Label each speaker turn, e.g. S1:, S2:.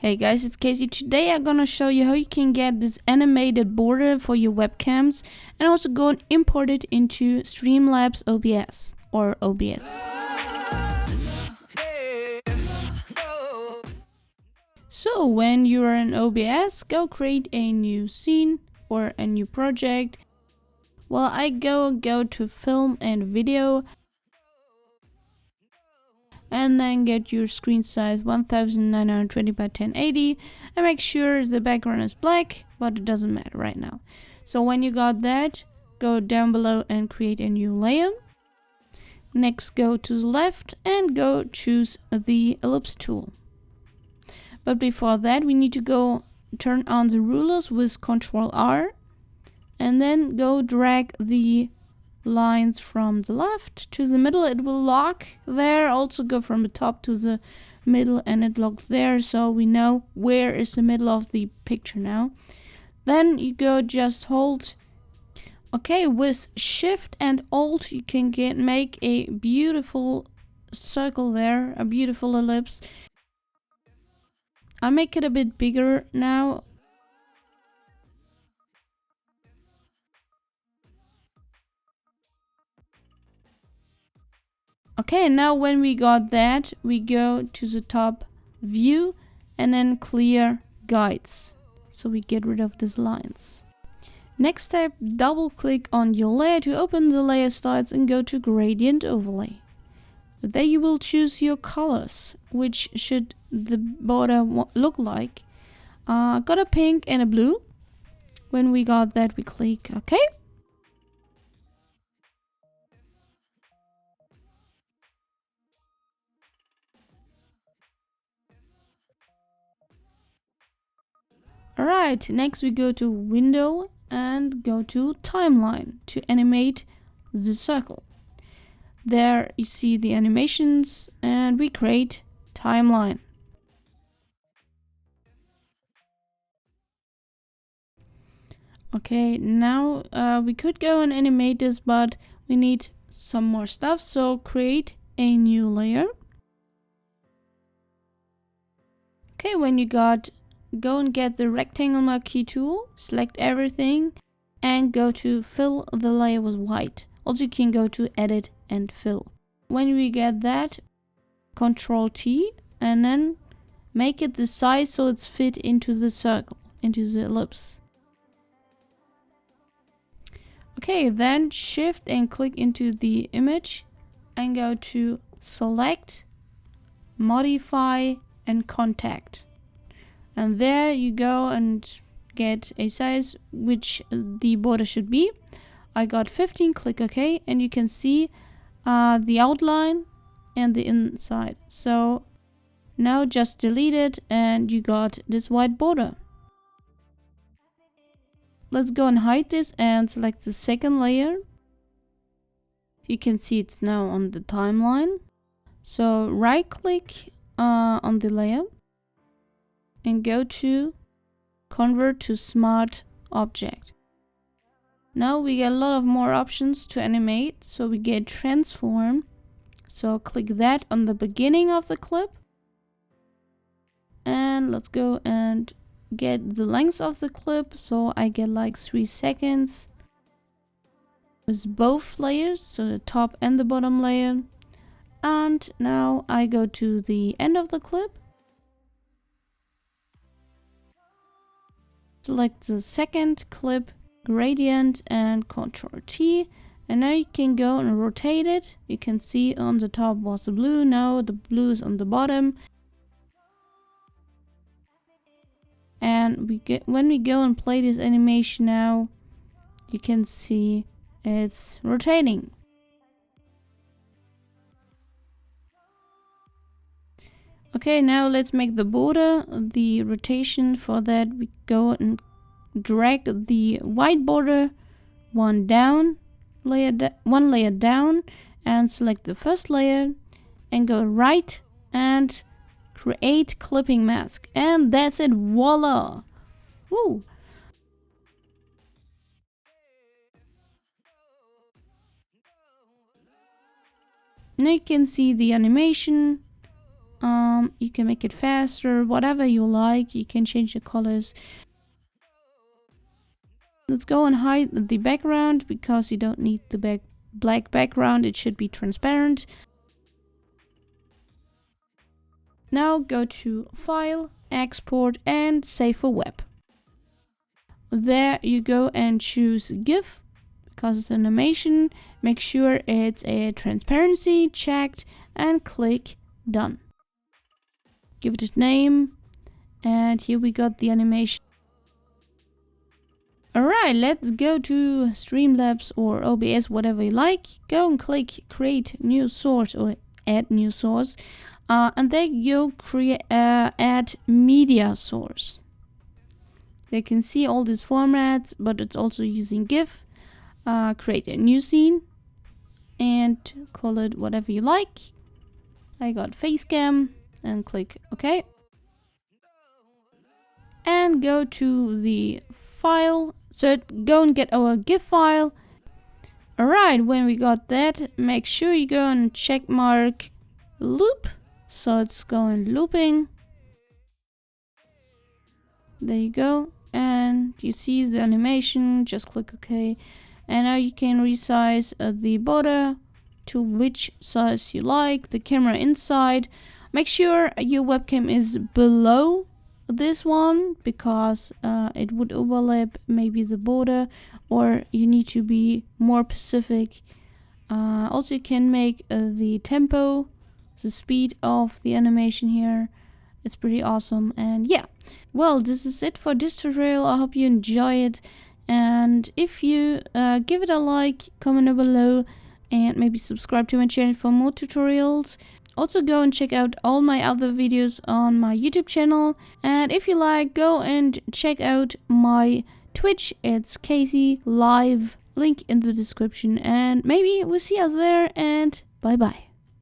S1: Hey guys, it's Casey. Today I'm gonna show you how you can get this animated border for your webcams and also go and import it into Streamlabs OBS or OBS. So when you are in OBS, go create a new scene or a new project. Well, I go to film and video and then get your screen size 1920 by 1080 and make sure the background is black, but it doesn't matter right now. So when you got that, go down below and create a new layer. Next, go to the left and go choose the ellipse tool. But before that, we need to go turn on the rulers with Ctrl R and then go drag the lines from the left to the middle. It will lock there. Also go from the top to the middle and it locks there, so we know where is the middle of the picture now. Then you go just hold. Okay, with Shift and Alt you can make a beautiful circle there, a beautiful ellipse. I'll make it a bit bigger now. Okay, now when we got that, we go to the top view and then clear guides. So we get rid of these lines. Next step, double click on your layer to open the layer styles and go to gradient overlay. There you will choose your colors, which should the border look like. Got a pink and a blue. When we got that, we click OK. Alright, next we go to Window and go to Timeline to animate the circle. There you see the animations and we create Timeline. Okay, now we could go and animate this, but we need some more stuff, so create a new layer. Okay, when you go and get the rectangle marquee tool, select everything and go to fill the layer with white. Also you can go to edit and fill. When we get that, Ctrl T and then make it the size so it's fit into the circle, into the ellipse. Okay, then shift and click into the image and go to select, modify and contact. And there you go and get a size which the border should be. I got 15, click OK, and you can see the outline and the inside. So now just delete it and you got this white border. Let's go and hide this and select the second layer. You can see it's now on the timeline. So right click on the layer and go to Convert to Smart Object. Now we get a lot of more options to animate. So we get Transform. So click that on the beginning of the clip. And let's go and get the length of the clip. So I get like 3 seconds with both layers, so the top and the bottom layer. And now I go to the end of the clip. Select the second clip, gradient and Ctrl T. And now you can go and rotate it. You can see on the top was the blue, now the blue is on the bottom. And when we go and play this animation now, you can see it's rotating. Okay, now let's make the border. The rotation for that, we go and drag the white border one layer down and select the first layer and go right and create clipping mask, and that's it. Voila! Woo! Now you can see the animation You can make it faster, whatever you like. You can change the colors. Let's go and hide the background because you don't need the black background. It should be transparent. Now go to File, Export, and Save for Web. There you go and choose GIF because it's an animation. Make sure it's a transparency checked and click Done. Give it a name, and here we got the animation. Alright, let's go to Streamlabs or OBS, whatever you like. Go and click Create New Source or Add New Source. And then you create add media source. They can see all these formats, but it's also using GIF. Create a new scene and call it whatever you like. I got Facecam and click OK. And go to the file. So go and get our GIF file. Alright, when we got that, make sure you go and check mark loop. So it's going looping. There you go. And you see the animation. Just click OK. And now you can resize the border to which size you like. The camera inside. Make sure your webcam is below this one because it would overlap maybe the border, or you need to be more specific. Also, you can make the tempo, the speed of the animation here. It's pretty awesome. And yeah, well, this is it for this tutorial. I hope you enjoy it, and if you give it a like, comment down below, and maybe subscribe to my channel for more tutorials. Also go and check out all my other videos on my YouTube channel, and if you like, go and check out my Twitch. It's Casey Live, link in the description, and maybe we'll see us there, and bye bye.